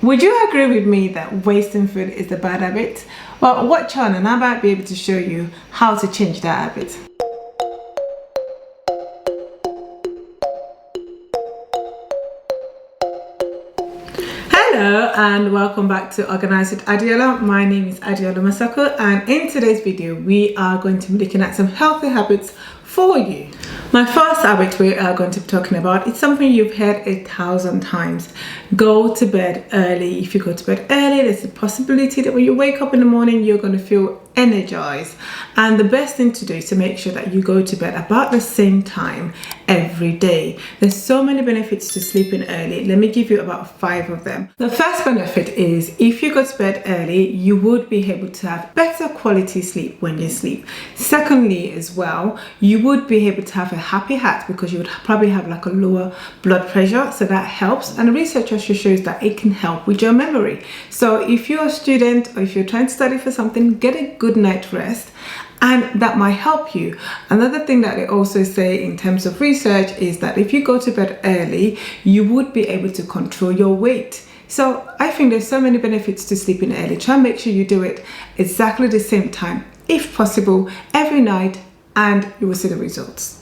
Would you agree with me that wasting food is a bad habit? Well, watch on and I might be able to show you how to change that habit. Hello and welcome back to Organize with Adeola. My name is Adeola Mosaku, and in today's video we are going to be looking at some healthy habits for you. My first habit we are going to be talking about is something you've heard 1,000 times. Go to bed early. If you go to bed early, there's a possibility that when you wake up in the morning, you're going to feel energized. And the best thing to do is to make sure that you go to bed about the same time every day. There's so many benefits to sleeping early. Let me give you about 5 of them. The first benefit is if you go to bed early, you would be able to have better quality sleep when you sleep. Secondly, as well, you would be able to have a happy heart because you would probably have like a lower blood pressure, so that helps. And the research also shows that it can help with your memory. So if you're a student or if you're trying to study for something, get a good night rest, and that might help you. Another thing that they also say in terms of research is that if you go to bed early, you would be able to control your weight. So I think there's so many benefits to sleeping early. Try and make sure you do it exactly the same time, if possible, every night, and you will see the results.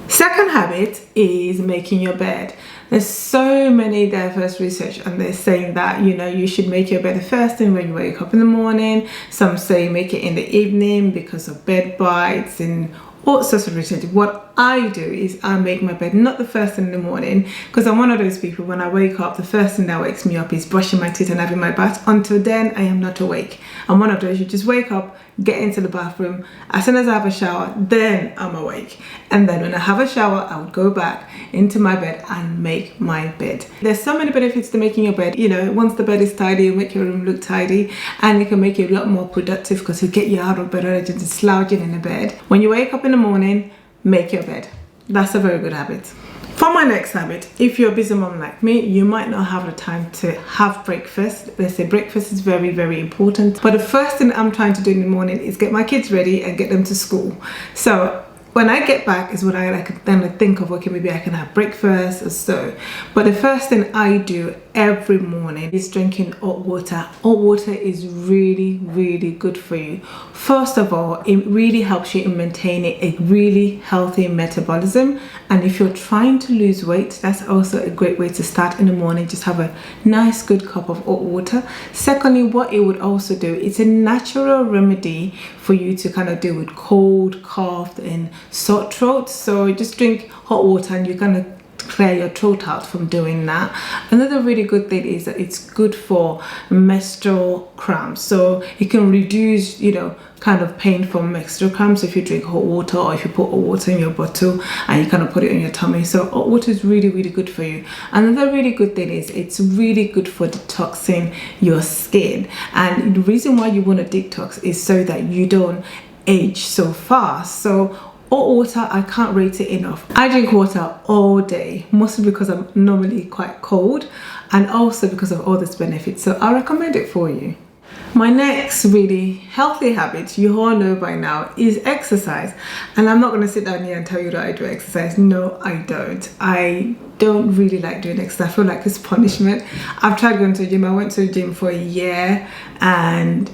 Second habit is making your bed. There's so many diverse research and they're saying that, you should make your bed the first thing when you wake up in the morning. Some say make it in the evening because of bed bites and all sorts of research. What I do is I make my bed not the first thing in the morning, because I'm one of those people, when I wake up, the first thing that wakes me up is brushing my teeth and having my bath. Until then, I am not awake. I'm one of those, you just wake up, get into the bathroom. As soon as I have a shower, then I'm awake. And then when I have a shower, I would go back into my bed and make my bed. There's so many benefits to making your bed. Once the bed is tidy, you make your room look tidy, and it can make you a lot more productive because you get you out of bed rather than just slouching in the bed. When you wake up in the morning, make your bed. That's a very good habit. For my next habit, if you're a busy mom like me, you might not have the time to have breakfast. They say breakfast is very, very important. But the first thing I'm trying to do in the morning is get my kids ready and get them to school. So when I get back is when I then think of, okay, maybe I can have breakfast or so. But the first thing I do every morning is drinking hot water. Hot water is really, really good for you. First of all, it really helps you in maintaining a really healthy metabolism. And if you're trying to lose weight, that's also a great way to start in the morning. Just have a nice, good cup of hot water. Secondly, what it would also do, it's a natural remedy for you to kind of deal with cold, cough, and sore throat. So just drink hot water and you're gonna clear your throat out from doing that. Another really good thing is that it's good for menstrual cramps. So it can reduce, kind of pain from menstrual cramps if you drink hot water, or if you put hot water in your bottle and you kind of put it on your tummy. So hot water is really, really good for you. Another really good thing is it's really good for detoxing your skin. And the reason why you want to detox is so that you don't age so fast. So hot water, I can't rate it enough. I drink water all day, mostly because I'm normally quite cold and also because of all these benefits. So I recommend it for you. My next really healthy habit, you all know by now, is exercise. And I'm not going to sit down here and tell you that I do exercise. No, I don't. I don't really like doing exercise. I feel like it's punishment. I've tried going to the gym. I went to the gym for a year, and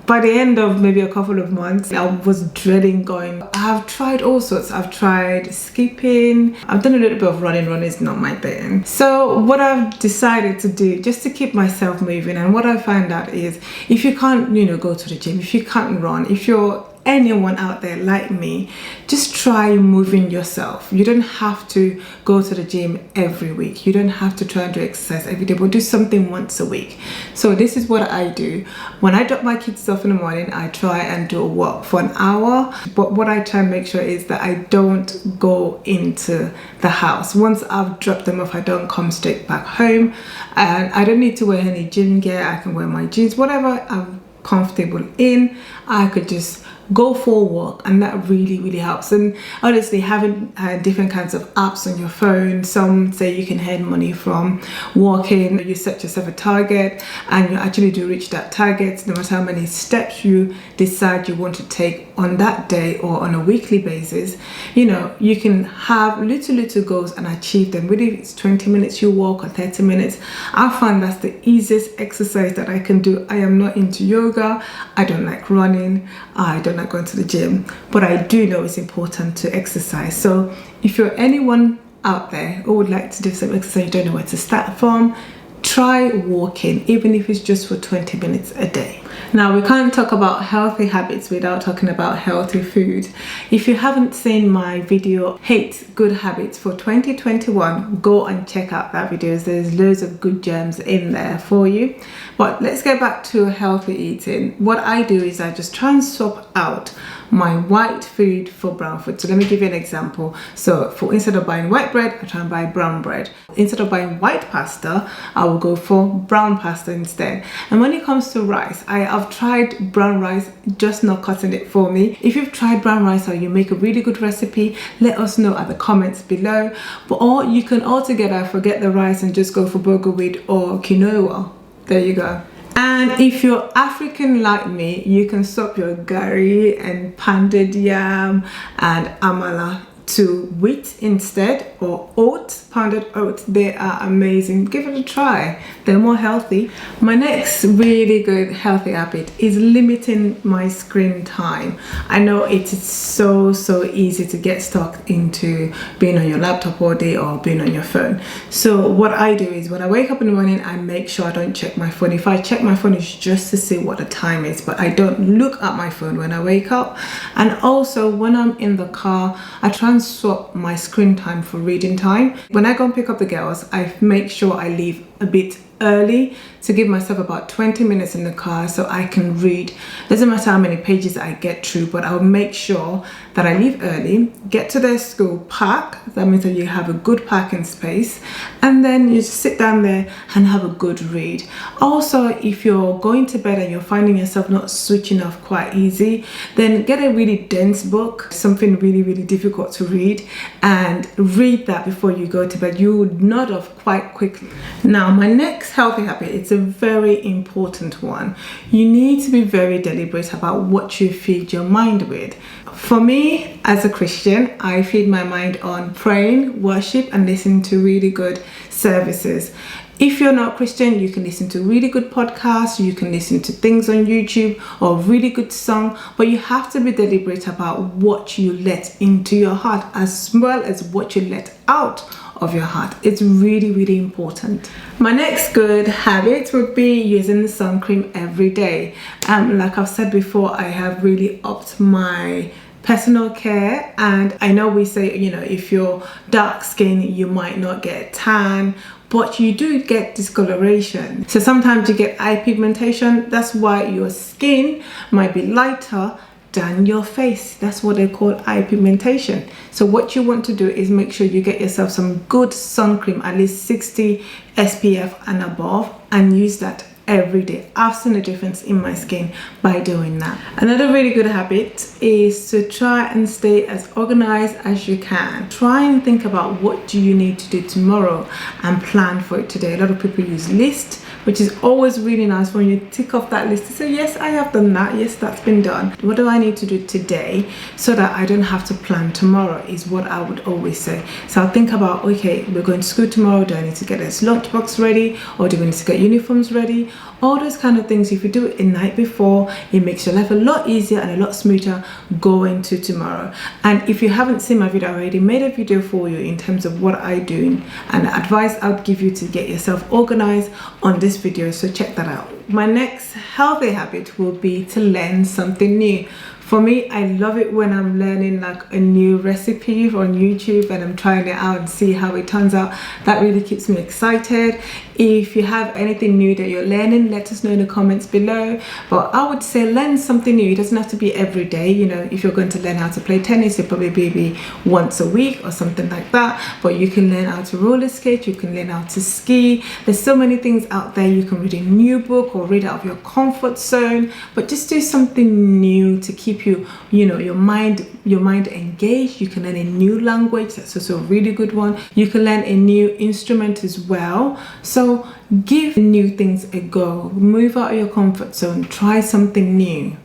by the end of maybe a couple of months, I was dreading going. I've tried all sorts. I've tried skipping. I've done a little bit of running. Running is not my thing. So what I've decided to do, just to keep myself moving, and what I found out is, if you can't, go to the gym, if you can't run, if you're anyone out there like me, just try moving yourself. You don't have to go to the gym every week. You don't have to try and do exercise every day, but do something once a week. So this is what I do. When I drop my kids off in the morning, I try and do a walk for an hour. But what I try and make sure is that I don't go into the house. Once I've dropped them off, I don't come straight back home. And I don't need to wear any gym gear. I can wear my jeans, whatever I'm comfortable in. I could just go for a walk, and that really helps. And honestly, having different kinds of apps on your phone, some say you can earn money from walking. You set yourself a target and you actually do reach that target, no matter how many steps you decide you want to take on that day or on a weekly basis. You know, you can have little goals and achieve them. Whether it's 20 minutes you walk or 30 minutes, I find that's the easiest exercise that I can do. I am not into yoga, I don't like running, I don't like going to the gym, but I do know it's important to exercise. So if you're anyone out there who would like to do some exercise, you don't know where to start from, try walking, even if it's just for 20 minutes a day. Now, we can't talk about healthy habits without talking about healthy food. If you haven't seen my video 8 good habits for 2021, go and check out that video. There's loads of good gems in there for you. But let's get back to healthy eating. What I do is I just try and swap out my white food for brown food. So let me give you an example. So instead of buying white bread, I try and buy brown bread. Instead of buying white pasta, I will go for brown pasta instead. And when it comes to rice, I have tried brown rice, just not cutting it for me. If you've tried brown rice or you make a really good recipe, let us know at the comments below. Or you can altogether forget the rice and just go for bulgur wheat or quinoa. There you go. And if you're African like me, you can swap your gari and pounded yam and amala to wheat instead, or oats, pounded oats. They are amazing. Give it a try. They're more healthy. My next really good healthy habit is limiting my screen time. I know it is so easy to get stuck into being on your laptop all day or being on your phone. So what I do is when I wake up in the morning, I make sure I don't check my phone. If I check my phone, it's just to see what the time is, but I don't look at my phone when I wake up. And also when I'm in the car, I try and swap my screen time for reading time. When I go and pick up the girls, I make sure I leave a bit early to give myself about 20 minutes in the car so I can read. Doesn't matter how many pages I get through, but I'll make sure that I leave early, get to their school, park. That means that you have a good parking space, and then you just sit down there and have a good read. Also, if you're going to bed and you're finding yourself not switching off quite easy, then get a really dense book, something really difficult to read, and read that before you go to bed. You would nod off quite quickly. Now, my next healthy habit, it's a very important one. You need to be very deliberate about what you feed your mind with. For me, as a Christian, I feed my mind on praying, worship, and listening to really good services. If you're not Christian, you can listen to really good podcasts, you can listen to things on YouTube or really good song, but you have to be deliberate about what you let into your heart as well as what you let out of your heart. It's really important. My next good habit would be using the sun cream every day. Like I've said before, I have really upped my personal care, and I know we say, you know, if you're dark skinned, you might not get tan, but you do get discoloration. So sometimes you get eye pigmentation. That's why your skin might be lighter than your face. That's what they call eye pigmentation. So what you want to do is make sure you get yourself some good sun cream, at least 60 SPF and above, and use that every day. I've seen a difference in my skin by doing that. Another really good habit is to try and stay as organized as you can. Try and think about what do you need to do tomorrow and plan for it today. A lot of people use lists, which is always really nice when you tick off that list to say, yes, I have done that, yes, that's been done. What do I need to do today so that I don't have to plan tomorrow, is what I would always say. So I'll think about, okay, we're going to school tomorrow, do I need to get this lunchbox ready, or do we need to get uniforms ready? All those kind of things, if you do it the night before, it makes your life a lot easier and a lot smoother going to tomorrow. And if you haven't seen my video, I already made a video for you in terms of what I do and the advice I would give you to get yourself organized on this video, so check that out. My next healthy habit will be to learn something new. For me, I love it when I'm learning like a new recipe on YouTube and I'm trying it out and see how it turns out. That really keeps me excited. If you have anything new that you're learning, let us know in the comments below. But I would say learn something new. It doesn't have to be every day. You know, if you're going to learn how to play tennis, it'll probably be once a week or something like that. But you can learn how to roller skate, you can learn how to ski. There's so many things out there. You can read a new book or read out of your comfort zone, but just do something new to keep keep you, you know, your mind engaged. You can learn a new language. That's also a really good one. You can learn a new instrument as well. So give new things a go. Move out of your comfort zone. Try something new.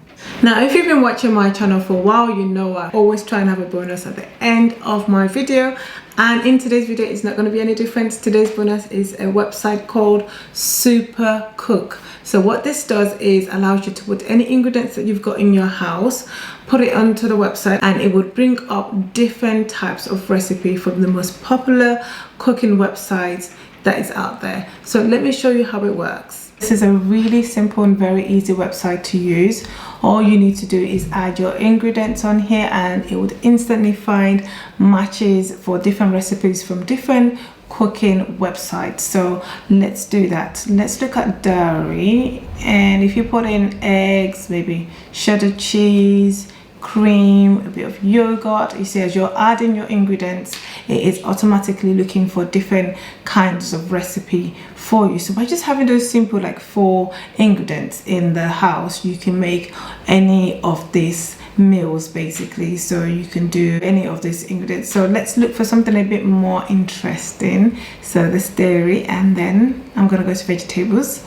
Now, if you've been watching my channel for a while, you know I always try and have a bonus at the end of my video. And in today's video, it's not going to be any different. Today's bonus is a website called Super Cook. So what this does is allows you to put any ingredients that you've got in your house, put it onto the website, and it would bring up different types of recipe from the most popular cooking websites that is out there. So let me show you how it works. This is a really simple and very easy website to use. All you need to do is add your ingredients on here and it would instantly find matches for different recipes from different cooking websites. So let's do that. Let's look at dairy, and if you put in eggs, maybe cheddar cheese, cream, a bit of yogurt, you see as you're adding your ingredients, it is automatically looking for different kinds of recipe for you. So by just having those simple like 4 ingredients in the house, you can make any of these meals basically. So you can do any of these ingredients. So let's look for something a bit more interesting. So this dairy, and then I'm gonna go to vegetables.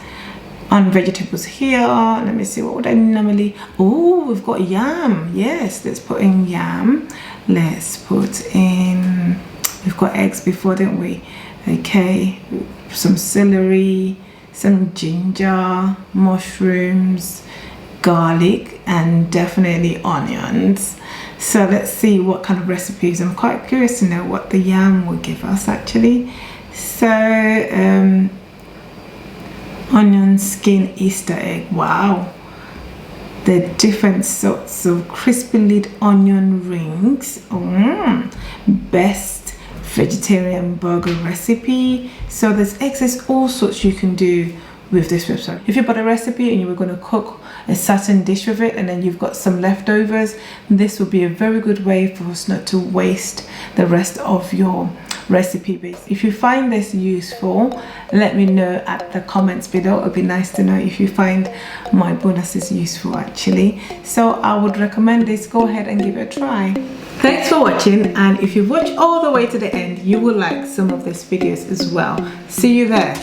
On vegetables here, let me see, what would I normally, oh, we've got yam. Yes, let's put in yam. Let's put in, we've got eggs before, didn't we? Okay, some celery, some ginger, mushrooms, garlic, and definitely onions. So let's see what kind of recipes. I'm quite curious to know what the yam will give us actually. So onion skin Easter egg. Wow, the different sorts of crispy lit onion rings. Best vegetarian burger recipe. So there's eggs, there's all sorts you can do with this website. If you bought a recipe and you were going to cook a certain dish with it and then you've got some leftovers, this would be a very good way for us not to waste the rest of your recipe base. If you find this useful, let me know at the comments below. It would be nice to know if you find my bonuses useful actually. So I would recommend this. Go ahead and give it a try. Thanks for watching, and if you've watched all the way to the end, you will like some of these videos as well. See you there.